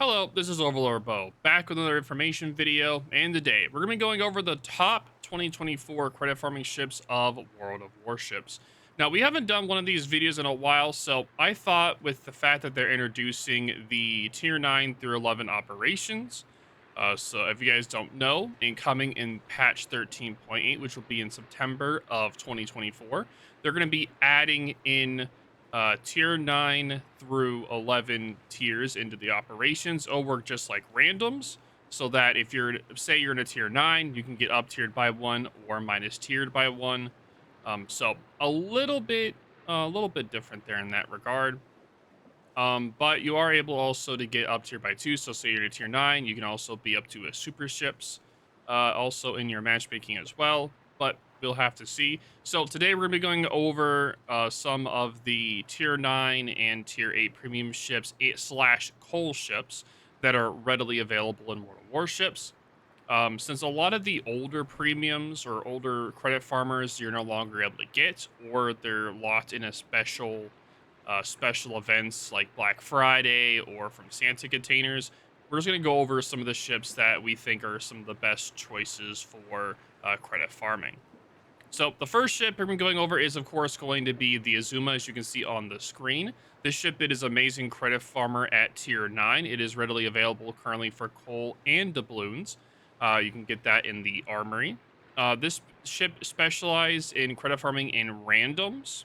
Hello, this is Overlord Bo, back with another information video, and today we're going to be going over the top 2024 credit farming ships of World of Warships. Now, we haven't done one of these videos in a while, so I thought with the fact that they're introducing the Tier 9 through 11 operations, so if you guys don't know, incoming in patch 13.8, which will be in September of 2024, they're going to be adding in tier 9 through 11 tiers into the operations. It'll work just like randoms, so that if you're, say you're in a tier 9, you can get up tiered by 1 or minus tiered by 1. So a little bit different there in that regard. But you are able also to get up tier by 2. So say you're in a tier 9, you can also be up to a super ships, also in your matchmaking as well. But we'll have to see. So today we're going to be going over some of the tier 9 and tier 8 premium ships slash coal ships that are readily available in World of Warships. Since a lot of the older premiums or older credit farmers you're no longer able to get, or they're locked in a special events like Black Friday or from Santa containers, we're just going to go over some of the ships that we think are some of the best choices for credit farming. So the first ship we're going over is, of course, going to be the Azuma, as you can see on the screen. This ship, it is amazing credit farmer at tier 9. It is readily available currently for coal and doubloons. You can get that in the armory. This ship specializes in credit farming in randoms.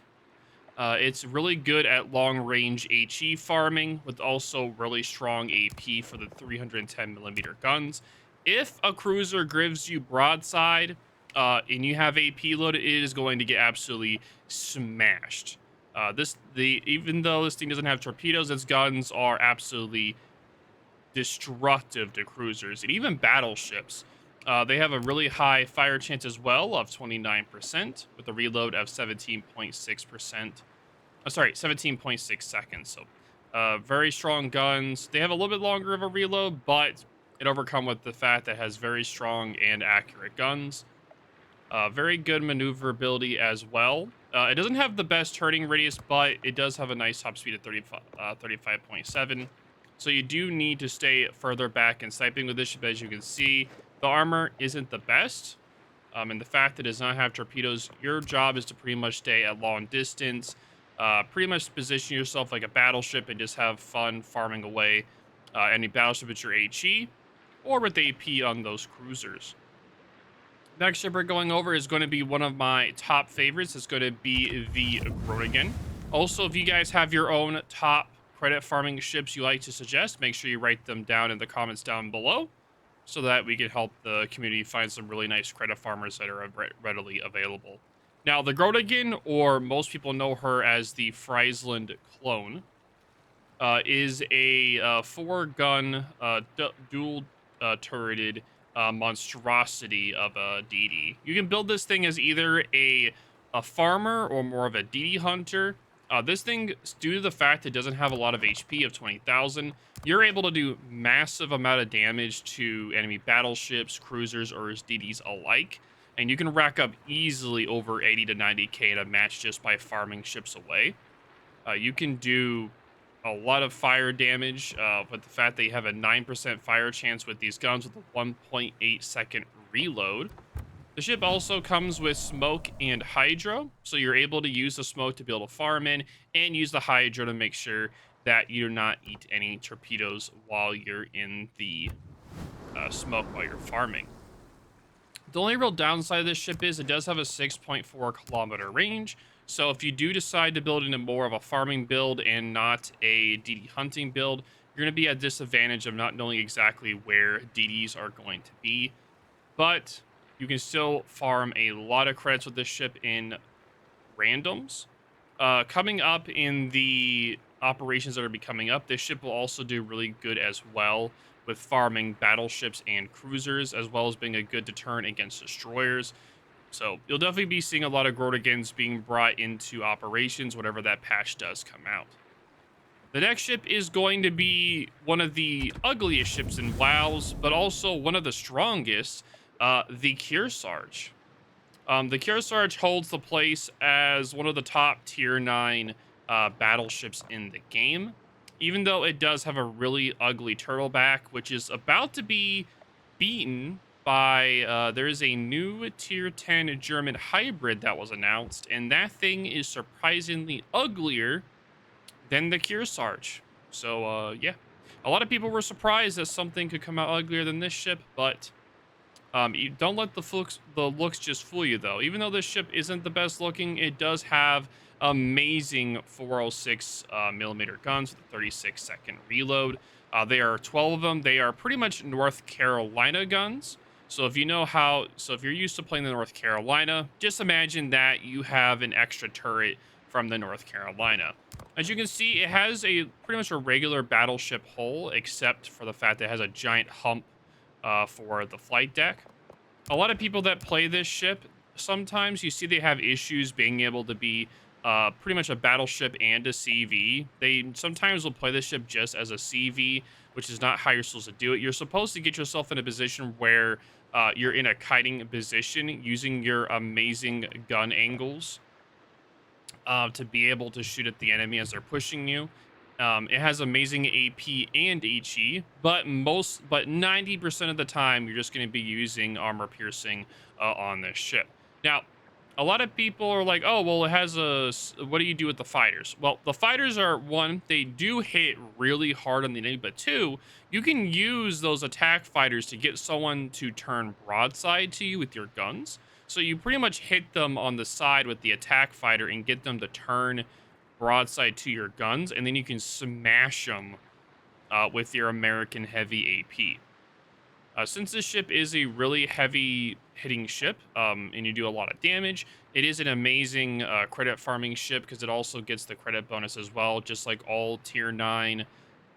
It's really good at long-range HE farming, with also really strong AP for the 310mm guns. If a cruiser gives you broadside, and you have AP loaded, it is going to get absolutely smashed. Even though this thing doesn't have torpedoes, its guns are absolutely destructive to cruisers and even battleships. They have a really high fire chance as well of 29%, with a reload of 17.6%. Sorry, 17.6 seconds. So, very strong guns. They have a little bit longer of a reload, but it overcome with the fact that it has very strong and accurate guns. Very good maneuverability as well. It doesn't have the best turning radius, but it does have a nice top speed of 35.7. So you do need to stay further back in sniping with this ship. As you can see, the armor isn't the best. And the fact that it does not have torpedoes, your job is to pretty much stay at long distance. Pretty much position yourself like a battleship and just have fun farming away any battleship with your HE or with AP on those cruisers. Next ship we're going over is going to be one of my top favorites. It's going to be the Groningen. Also, if you guys have your own top credit farming ships you like to suggest, make sure you write them down in the comments down below, so that we can help the community find some really nice credit farmers that are readily available. Now, the Groningen, or most people know her as the Friesland clone, is a 4-gun dual turreted monstrosity of a DD. You can build this thing as either a farmer or more of a DD hunter. This thing, due to the fact it doesn't have a lot of HP of 20,000, you're able to do massive amount of damage to enemy battleships, cruisers, or DDs alike. And you can rack up easily over 80 to 90k in a match just by farming ships away. You can do a lot of fire damage, with the fact that you have a 9% fire chance with these guns with a 1.8 second reload. The ship also comes with smoke and hydro, so you're able to use the smoke to be able to farm in, and use the hydro to make sure that you do not eat any torpedoes while you're in the smoke while you're farming. The only real downside of this ship is it does have a 6.4 kilometer range. So if you do decide to build into more of a farming build and not a DD hunting build, you're going to be at disadvantage of not knowing exactly where DDs are going to be. But you can still farm a lot of credits with this ship in randoms. Coming up in the operations that are coming up, this ship will also do really good as well with farming battleships and cruisers, as well as being a good deterrent against destroyers. So you'll definitely be seeing a lot of Groningans being brought into operations whenever that patch does come out. The next ship is going to be one of the ugliest ships in WoWs, but also one of the strongest, the Kearsarge. The Kearsarge holds the place as one of the top tier 9 battleships in the game. even though it does have a really ugly turtleback, which is about to be beaten by, there is a new tier 10 German hybrid that was announced, and that thing is surprisingly uglier than the Kearsarge. So, yeah. A lot of people were surprised that something could come out uglier than this ship, but you don't let the looks just fool you, though. Even though this ship isn't the best looking, it does have amazing 406 millimeter guns with a 36-second reload. There are 12 of them. They are pretty much North Carolina guns. So if you're used to playing the North Carolina, just imagine that you have an extra turret from the North Carolina. As you can see, it has a pretty much a regular battleship hull, except for the fact that it has a giant hump for the flight deck. A lot of people that play this ship, sometimes you see they have issues being able to be pretty much a battleship and a CV. They sometimes will play this ship just as a CV, which is not how you're supposed to do it. You're supposed to get yourself in a position where you're in a kiting position using your amazing gun angles to be able to shoot at the enemy as they're pushing you. It has amazing AP and HE, but 90% of the time you're just going to be using armor piercing on this ship. Now, a lot of people are like, "Oh, well, it has what do you do with the fighters?" Well, the fighters are one, they do hit really hard on the enemy, but two, you can use those attack fighters to get someone to turn broadside to you with your guns. So you pretty much hit them on the side with the attack fighter and get them to turn broadside to your guns, and then you can smash them with your American heavy AP. Since this ship is a really heavy hitting ship, and you do a lot of damage, it is an amazing credit farming ship because it also gets the credit bonus as well, just like all tier 9,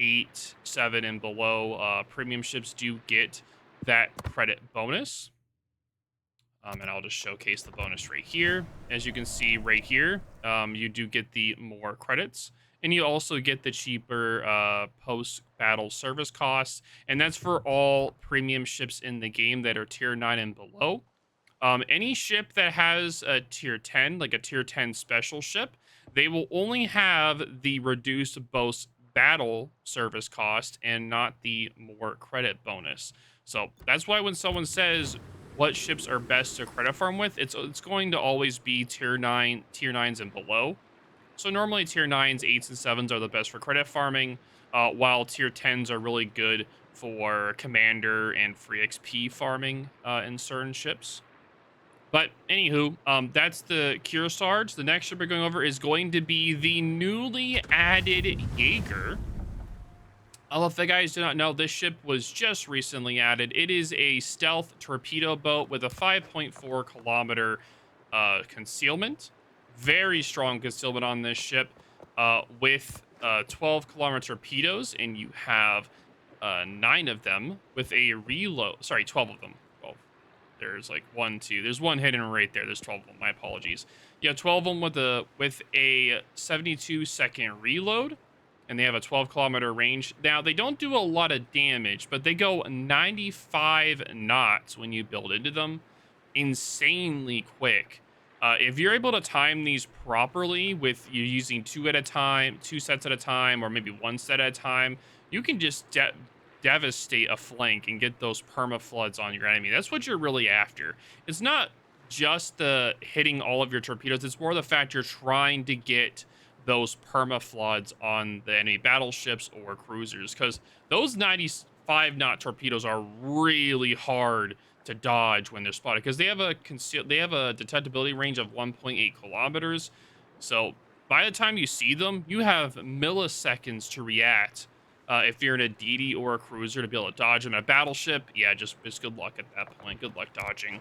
8, 7, and below premium ships do get that credit bonus. And I'll just showcase the bonus right here. As you can see right here, you do get the more credits. And you also get the cheaper post-battle service costs. And that's for all premium ships in the game that are tier 9 and below. Any ship that has a tier 10, like a tier 10 special ship, they will only have the reduced battle service cost and not the more credit bonus. So that's why when someone says what ships are best to credit farm with, it's going to always be tier 9s and below. So normally tier 9s, 8s, and 7s are the best for credit farming, while tier 10s are really good for commander and free XP farming in certain ships. But anywho, that's the Kearsarge. The next ship we're going over is going to be the newly added Jäger. If the guys do not know, this ship was just recently added. It is a stealth torpedo boat with a 5.4 kilometer concealment. Very strong concealment on this ship with 12 kilometer torpedoes, and you have 9 of them with a reload. Sorry, 12 of them. Well, there's like 1, 2. There's one hidden right there. There's 12 of them. My apologies. Yeah, 12 of them with a 72-second reload. And they have a 12-kilometer range. Now, they don't do a lot of damage, but they go 95 knots when you build into them. Insanely quick. If you're able to time these properly with you using 2 sets at a time, or maybe 1 set at a time, you can just devastate a flank and get those perma-floods on your enemy. That's what you're really after. It's not just the hitting all of your torpedoes. It's more the fact you're trying to get those perma-floods on the enemy battleships or cruisers, because those 95 knot torpedoes are really hard to dodge when they're spotted, because they have a detectability range of 1.8 kilometers. So by the time you see them, you have milliseconds to react. If you're in a DD or a cruiser, to be able to dodge them. A battleship, yeah, just good luck at that point. Good luck dodging.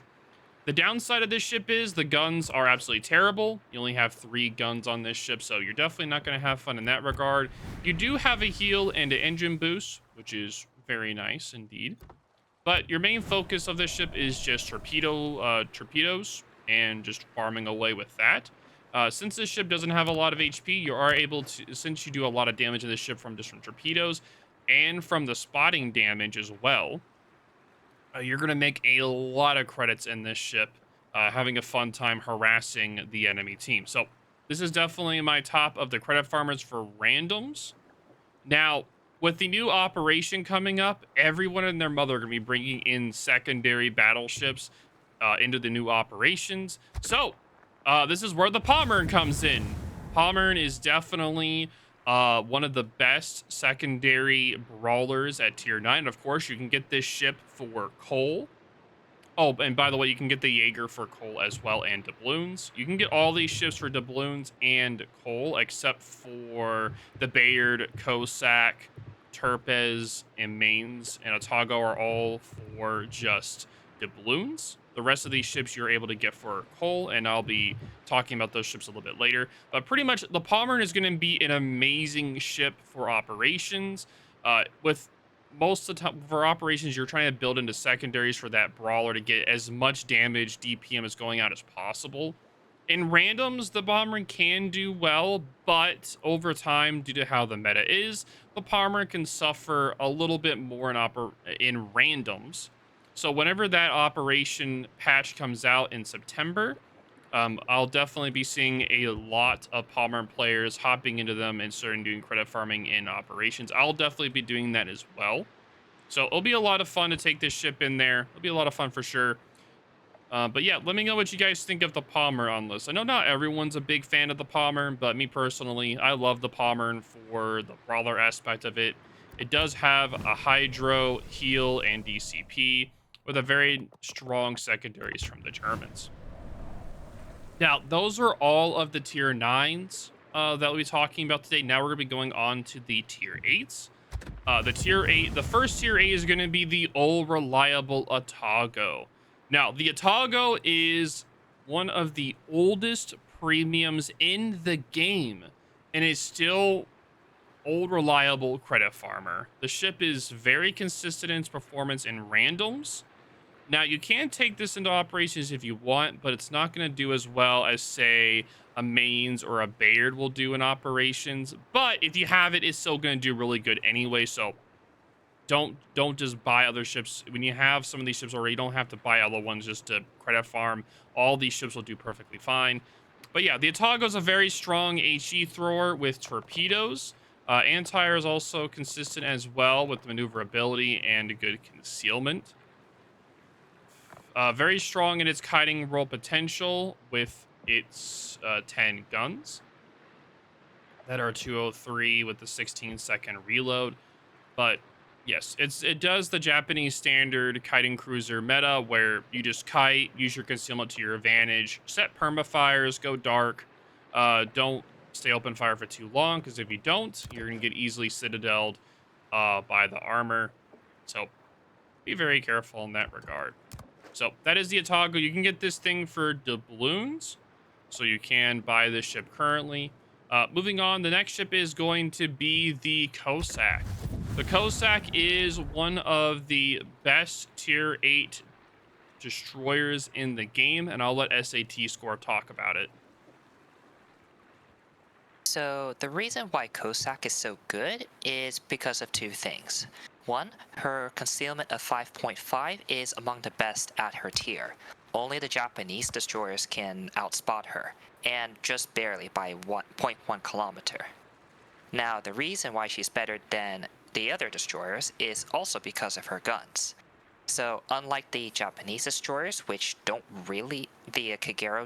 The downside of this ship is the guns are absolutely terrible. You only have 3 guns on this ship, so you're definitely not going to have fun in that regard. You do have a heal and an engine boost, which is very nice indeed. But your main focus of this ship is just torpedoes and just farming away with that. Since this ship doesn't have a lot of HP, you are able to, since you do a lot of damage to this ship from different torpedoes and from the spotting damage as well, you're going to make a lot of credits in this ship, having a fun time harassing the enemy team. So this is definitely my top of the credit farmers for randoms. Now, with the new operation coming up, everyone and their mother are going to be bringing in secondary battleships into the new operations. So, this is where the Pommern comes in. Pommern is definitely one of the best secondary brawlers at tier 9. Of course, you can get this ship for coal. Oh, and by the way, you can get the Jäger for coal as well and doubloons. You can get all these ships for doubloons and coal, except for the Bayard, Cossack, Tirpitz, and Mainz and Atago are all for just doubloons. The rest of these ships you're able to get for coal, and I'll be talking about those ships a little bit later. But pretty much, the Pommern is going to be an amazing ship for operations. With most of the time for operations, you're trying to build into secondaries for that brawler to get as much damage DPM is going out as possible. In randoms, the Pommern can do well, but over time, due to how the meta is, the Pommern can suffer a little bit more in randoms. So whenever that operation patch comes out in September, I'll definitely be seeing a lot of Pommern players hopping into them and starting doing credit farming in operations. I'll definitely be doing that as well. So it'll be a lot of fun to take this ship in there. It'll be a lot of fun for sure. But yeah, let me know what you guys think of the Pommern on this. I know not everyone's a big fan of the Pommern, but me personally, I love the Pommern for the brawler aspect of it. It does have a Hydro, Heal, and DCP with a very strong secondaries from the Germans. Now, those are all of the tier 9s that we'll be talking about today. Now we're going to be going on to the tier 8s. The first tier 8 is going to be the all reliable Atago. Now, the Atago is one of the oldest premiums in the game and is still old reliable credit farmer. The ship is very consistent in its performance in randoms. Now, you can take this into operations if you want, but it's not going to do as well as, say, a Mainz or a Bayard will do in operations. But if you have it, it's still going to do really good anyway. So don't just buy other ships. When you have some of these ships already, you don't have to buy other ones just to credit farm. All these ships will do perfectly fine. But yeah, the Atago is a very strong HE thrower with torpedoes. Anti-air is also consistent as well with maneuverability and good concealment. Very strong in its kiting roll potential with its 10 guns that are 203 with the 16-second reload. But yes, it does the Japanese standard kiting cruiser meta where you just kite, use your concealment to your advantage, set permafires, go dark, don't stay open fire for too long, because if you don't, you're going to get easily citadeled by the armor. So be very careful in that regard. So that is the Atago. You can get this thing for doubloons, so you can buy this ship currently. Moving on, the next ship is going to be the Cossack. The Cossack is one of the best tier 8 destroyers in the game, and I'll let SAT Score talk about it. So the reason why Cossack is so good is because of two things. One, her concealment of 5.5 is among the best at her tier. Only the Japanese destroyers can outspot her, and just barely by 1.1 kilometer. Now, the reason why she's better than the other destroyers is also because of her guns. So, unlike the Japanese destroyers, which don't really, the Kagero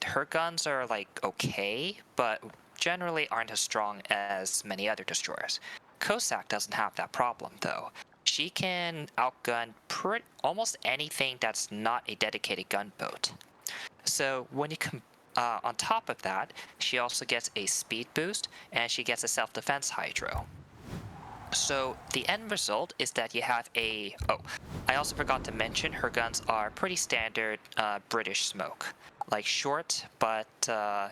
her guns are like okay, but generally aren't as strong as many other destroyers. Cossack doesn't have that problem though. She can outgun almost anything that's not a dedicated gunboat. So when you on top of that, she also gets a speed boost and she gets a self-defense hydro. So the end result is that you have I also forgot to mention her guns are pretty standard British smoke. Like short, but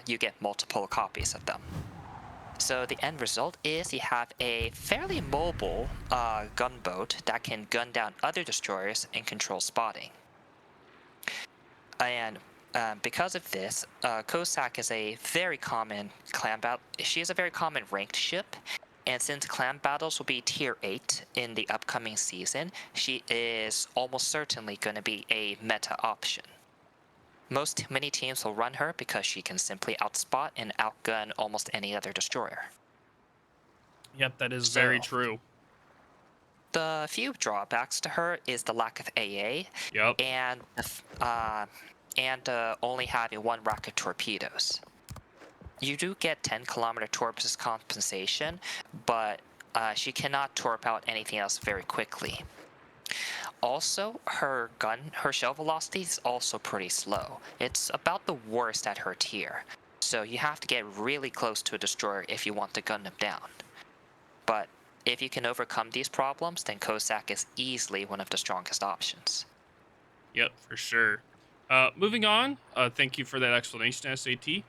you get multiple copies of them. So the end result is you have a fairly mobile gunboat that can gun down other destroyers and control spotting. And because of this, Cossack is a very common clan battle. She is a very common ranked ship, and since clan battles will be tier 8 in the upcoming season, she is almost certainly going to be a meta option. Many teams will run her because she can simply outspot and outgun almost any other destroyer. Yep, that is very So true. the few drawbacks to her is the lack of AA Yep. and only having one rack of torpedoes. You do get 10-kilometer torps compensation, but she cannot torp out anything else very quickly. Also, her shell velocity is also pretty slow. It's about the worst at her tier, so you have to get really close to a destroyer if you want to gun them down. But if you can overcome these problems, then Cossack is easily one of the strongest options. Yep, for sure. Moving on. Thank you for that explanation, SAT.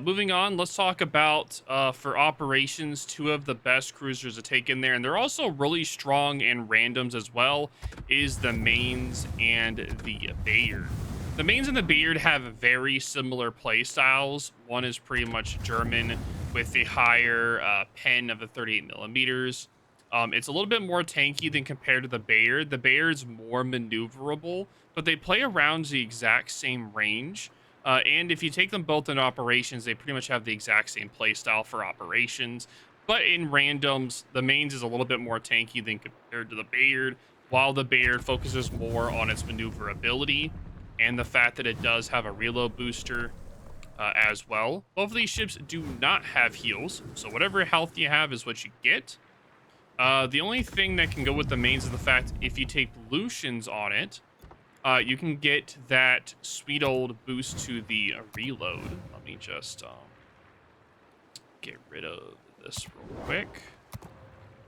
Moving on, let's talk about for operations, two of the best cruisers to take in there, and they're also really strong in randoms as well, is the Mainz and the Bayard. The Mainz and the Bayard have very similar play styles. One is pretty much German with a higher pen of the 38 millimeters. It's a little bit more tanky than compared to the Bayard. The Bayard's more maneuverable, but they play around the exact same range. And if you take them both in operations, they pretty much have the exact same play style for operations. But in randoms, the Mainz is a little bit more tanky than compared to the Bayard, while the Bayard focuses more on its maneuverability and the fact that it does have a reload booster as well. Both of these ships do not have heals, so whatever health you have is what you get. The only thing that can go with the Mainz is the fact if you take Lucians on it, you can get that sweet old boost to the reload. Let me just get rid of this real quick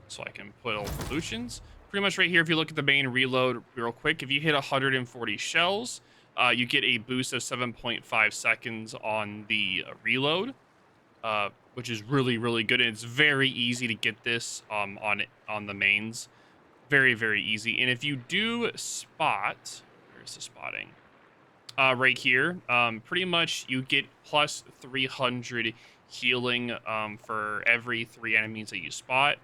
so I can put all the Lucians. Pretty much right here, if you look at the main reload real quick, if you hit 140 shells, you get a boost of 7.5 seconds on the reload, which is really, really good. And it's very easy to get this on the Mainz. Very, very easy. And if you do spot, where's the spotting? Right here, pretty much you get plus 300 healing for every 3 enemies that you spot.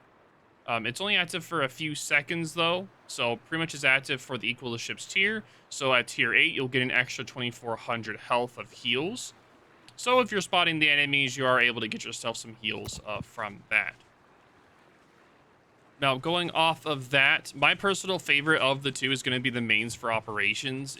It's only active for a few seconds though, so pretty much is active for the equal to ship's tier. So at tier 8, you'll get an extra 2400 health of heals. So if you're spotting the enemies, you are able to get yourself some heals from that. Now, going off of that, my personal favorite of the two is going to be the Mainz for operations.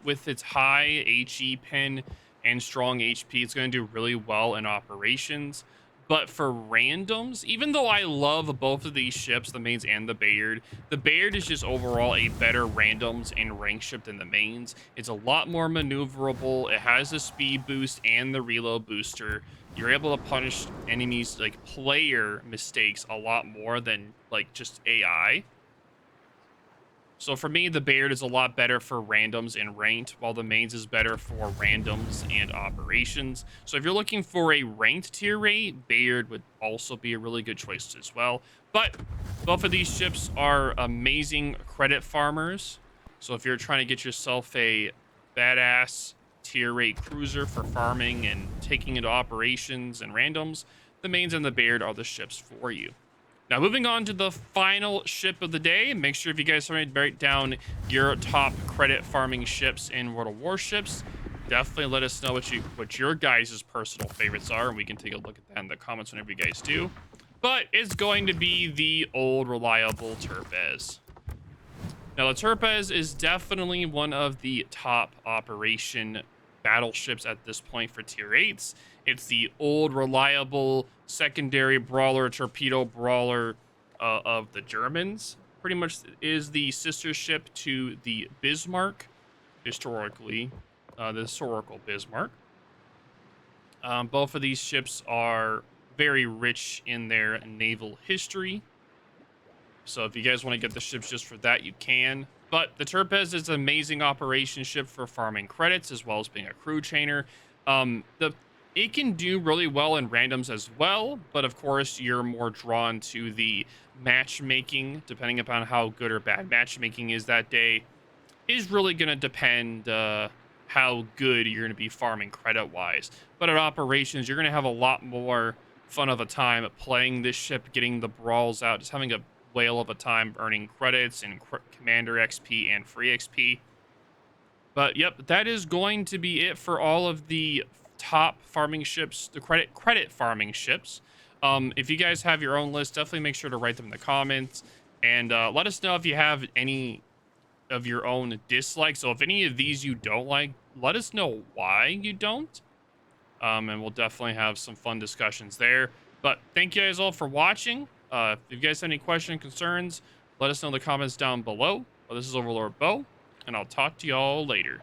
With its high HE pen and strong HP, it's going to do really well in operations. But for randoms, even though I love both of these ships, the Mainz and the Bayard is just overall a better randoms and rank ship than the Mainz. It's a lot more maneuverable. It has the speed boost and the reload booster. You're able to punish enemies, like player mistakes, a lot more than like just AI. So for me, the Bayard is a lot better for randoms and ranked, while the Mainz is better for randoms and operations. So if you're looking for a ranked tier rate, Bayard would also be a really good choice as well. But both of these ships are amazing credit farmers. So if you're trying to get yourself a badass tier rate cruiser for farming and taking into operations and randoms, the Mainz and the Bayard are the ships for you. Now, moving on to the final ship of the day. Make sure if you guys want to write down your top credit farming ships in World of Warships, definitely let us know what your guys' personal favorites are, and we can take a look at that in the comments whenever you guys do. But it's going to be the old reliable Tirpitz. Now, the Tirpitz is definitely one of the top operation battleships at this point for tier 8s. It's the old reliable secondary brawler, torpedo brawler of the Germans. Pretty much is the sister ship to the Bismarck, historically, the historical Bismarck. Both of these ships are very rich in their naval history. So if you guys want to get the ships just for that, you can. But the Tirpitz is an amazing operation ship for farming credits as well as being a crew chainer. It can do really well in randoms as well, but of course you're more drawn to the matchmaking, depending upon how good or bad matchmaking is that day, is really going to depend how good you're going to be farming credit-wise. But at operations, you're going to have a lot more fun of a time playing this ship, getting the brawls out, just having a whale of a time earning credits and commander XP and free XP. But yep, that is going to be it for all of the top farming ships, the credit farming ships. If you guys have your own list, definitely make sure to write them in the comments. And let us know if you have any of your own dislikes. So if any of these you don't like, let us know why you don't. And we'll definitely have some fun discussions there. But thank you guys all for watching. If you guys have any questions, concerns, let us know in the comments down below. Well, this is Overlord Bo, and I'll talk to y'all later.